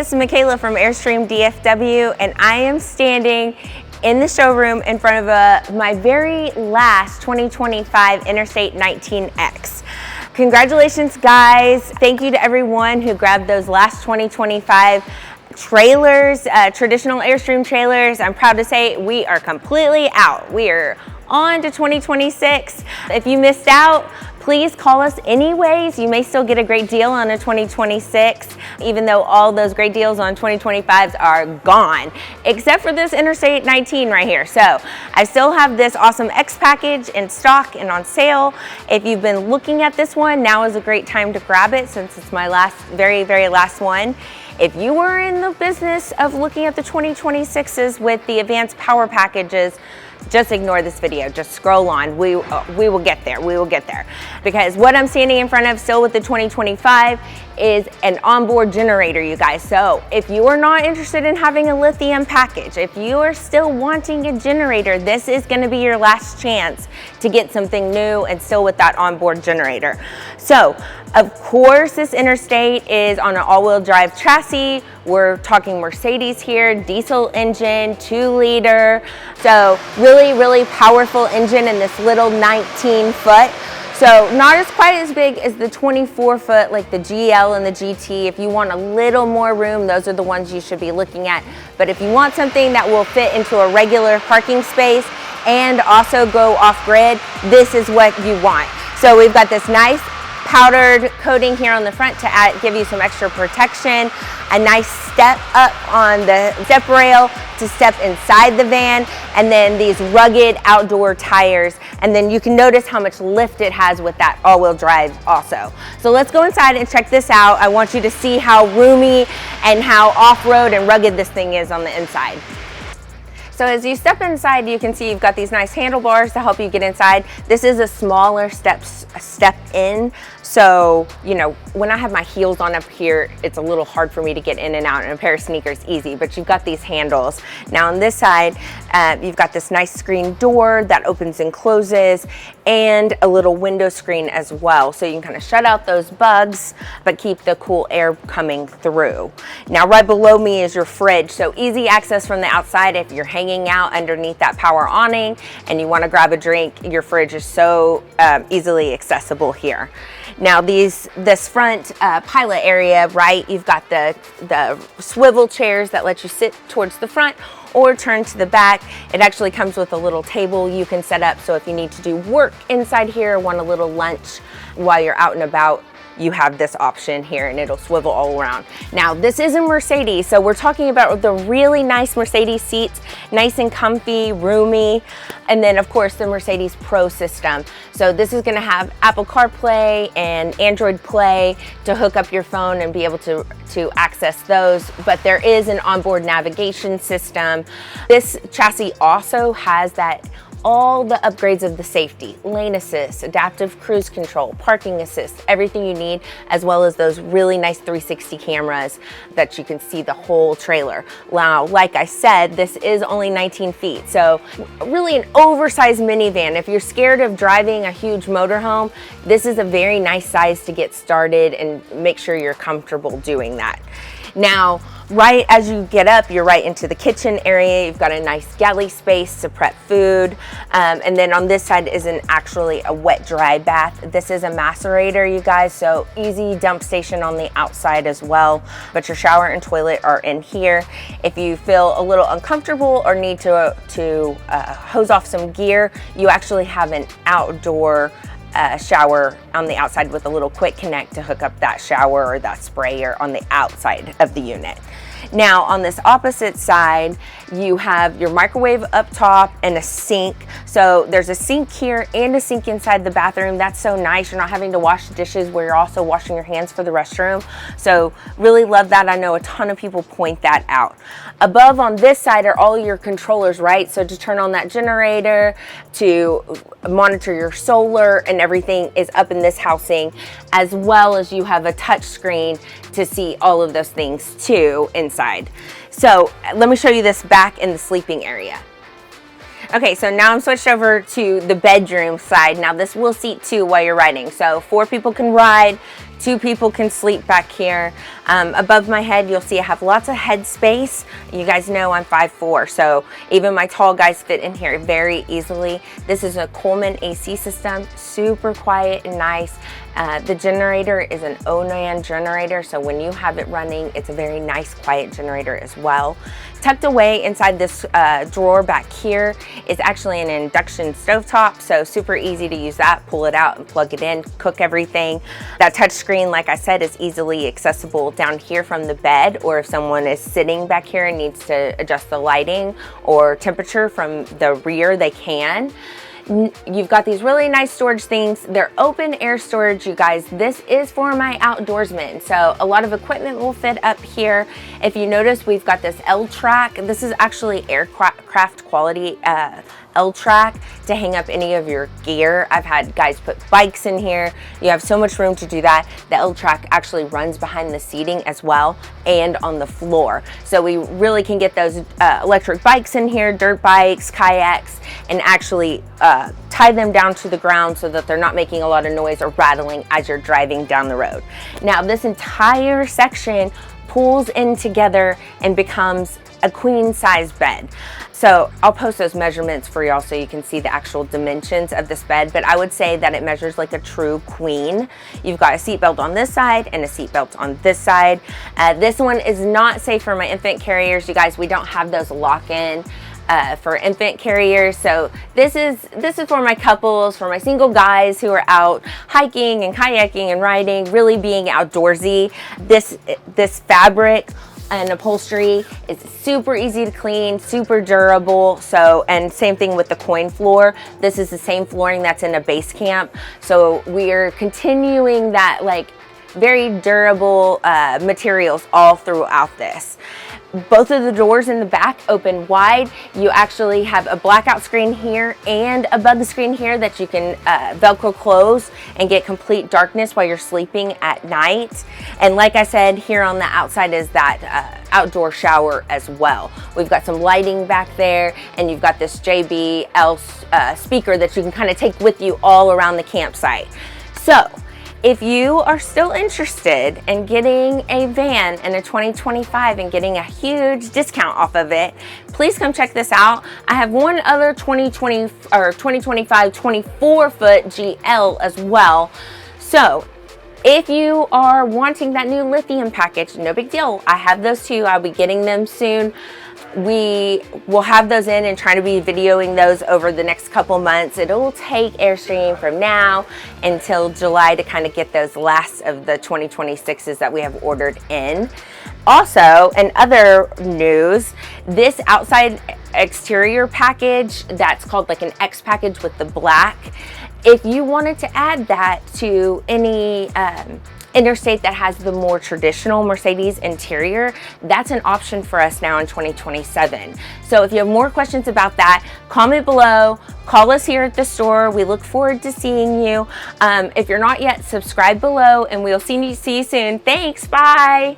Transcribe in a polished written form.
this is Michaela from Airstream DFW, and I am standing in the showroom in front of my very last 2025 Interstate 19X. Congratulations, guys. Thank you to everyone who grabbed those last 2025 trailers, traditional Airstream trailers. I'm proud to say we are completely out. We are on to 2026. If you missed out, please call us anyways. You may still get a great deal on a 2026, even though all those great deals on 2025s are gone, except for this Interstate 19 right here. So I still have this awesome X package in stock and on sale. If you've been looking at this one, now is a great time to grab it since it's my very last one. If you were in the business of looking at the 2026s with the advanced power packages, just ignore this video, just scroll on. We will get there, Because what I'm standing in front of still with the 2025 is an onboard generator, you guys. So if you are not interested in having a lithium package, if you are still wanting a generator, this is gonna be your last chance to get something new and still with that onboard generator. So of course, this Interstate is on an all-wheel drive chassis. We're talking Mercedes here, diesel engine, 2-liter. So really powerful engine in this little 19-foot. So not quite as big as the 24-foot like the GL and the GT. If you want a little more room, those are the ones you should be looking at. But if you want something that will fit into a regular parking space and also go off-grid, this is what you want. So we've got this nice powdered coating here on the front to give you some extra protection, a nice step up on the step rail to step inside the van, and then these rugged outdoor tires. And then you can notice how much lift it has with that all-wheel drive also. So let's go inside and check this out. I want you to see how roomy and how off-road and rugged this thing is on the inside. So as you step inside, you can see you've got these nice handlebars to help you get inside. This is a smaller step in. So, you know, when I have my heels on up here, it's a little hard for me to get in and out, and a pair of sneakers easy, but you've got these handles. Now on this side, you've got this nice screen door that opens and closes, and a little window screen as well. So you can kind of shut out those bugs, but keep the cool air coming through. Now right below me is your fridge. So easy access from the outside. If you're hanging out underneath that power awning and you want to grab a drink, your fridge is so easily accessible here. Now this front pilot area, right, you've got the swivel chairs that let you sit towards the front or turn to the back. It actually comes with a little table you can set up, so if you need to do work inside here, want a little lunch while you're out and about, you have this option here and it'll swivel all around. Now this is a Mercedes, so we're talking about the really nice Mercedes seats, nice and comfy, roomy, and then of course the Mercedes Pro system. So this is gonna have Apple CarPlay and Android Play to hook up your phone and be able to access those, but there is an onboard navigation system. This chassis also has all the upgrades of the safety, lane assist, adaptive cruise control, parking assist, everything you need, as well as those really nice 360 cameras that you can see the whole trailer. Now, like I said, this is only 19 feet, so really an oversized minivan. If you're scared of driving a huge motorhome, this is a very nice size to get started and make sure you're comfortable doing that. Now, right as you get up, you're right into the kitchen area. You've got a nice galley space to prep food. And then on this side is actually a wet dry bath. This is a macerator, you guys, so easy dump station on the outside as well. But your shower and toilet are in here. If you feel a little uncomfortable or need to hose off some gear, you actually have an outdoor shower on the outside with a little quick connect to hook up that shower or that sprayer on the outside of the unit. Now on this opposite side, you have your microwave up top and a sink. So there's a sink here and a sink inside the bathroom. That's so nice. You're not having to wash dishes where you're also washing your hands for the restroom. So really love that. I know a ton of people point that out. Above on this side are all your controllers, right? So to turn on that generator, to monitor your solar, and everything is up in this housing, as well as you have a touch screen to see all of those things too inside. So let me show you this back in the sleeping area. Okay, so now I'm switched over to the bedroom side. Now this will seat two while you're riding. So 4 people can ride, 2 people can sleep back here. Above my head, you'll see I have lots of head space. You guys know I'm 5'4", so even my tall guys fit in here very easily. This is a Coleman AC system, super quiet and nice. The generator is an Onan generator, so when you have it running, it's a very nice, quiet generator as well. Tucked away inside this drawer back here is actually an induction stovetop, so super easy to use that. Pull it out and plug it in, cook everything. That touch screen, like I said, is easily accessible down here from the bed, or if someone is sitting back here and needs to adjust the lighting or temperature from the rear, they can. You've got these really nice storage things. They're open air storage, you guys. This is for my outdoorsmen, so a lot of equipment will fit up here. If you notice, we've got this L-track. This is actually aircraft quality L-track to hang up any of your gear. I've had guys put bikes in here. You have so much room to do that. The L-track actually runs behind the seating as well and on the floor. So we really can get those electric bikes in here, dirt bikes, kayaks, and actually tie them down to the ground so that they're not making a lot of noise or rattling as you're driving down the road. Now, this entire section pulls in together and becomes a queen size bed. So I'll post those measurements for y'all so you can see the actual dimensions of this bed, but I would say that it measures like a true queen. You've got a seat belt on this side and a seat belt on this side. This one is not safe for my infant carriers. You guys, we don't have those lock-in for infant carriers. So this is for my couples, for my single guys who are out hiking and kayaking and riding, really being outdoorsy. This fabric and upholstery is super easy to clean, super durable. So, and same thing with the coin floor. This is the same flooring that's in a base camp. So we are continuing that like very durable materials all throughout this. Both of the doors in the back open wide. You actually have a blackout screen here and a bug screen here that you can Velcro close and get complete darkness while you're sleeping at night. And like I said, here on the outside is that outdoor shower as well. We've got some lighting back there, and you've got this JBL speaker that you can kind of take with you all around the campsite. So if you are still interested in getting a van in a 2025 and getting a huge discount off of it, please come check this out. I have one other 2020 or 2025 24-foot GL as well. So if you are wanting that new lithium package, no big deal. I have those too. I'll be getting them soon. We will have those in and try to be videoing those over the next couple months. It'll take Airstream from now until July to kind of get those last of the 2026s that we have ordered in. Also, in other news, this outside exterior package that's called like an X package with the black, if you wanted to add that to any Interstate that has the more traditional Mercedes interior, that's an option for us now in 2027. So if you have more questions about that, comment below, call us here at the store. We look forward to seeing you. If you're not yet, subscribe below, and we'll see you soon. Thanks, bye.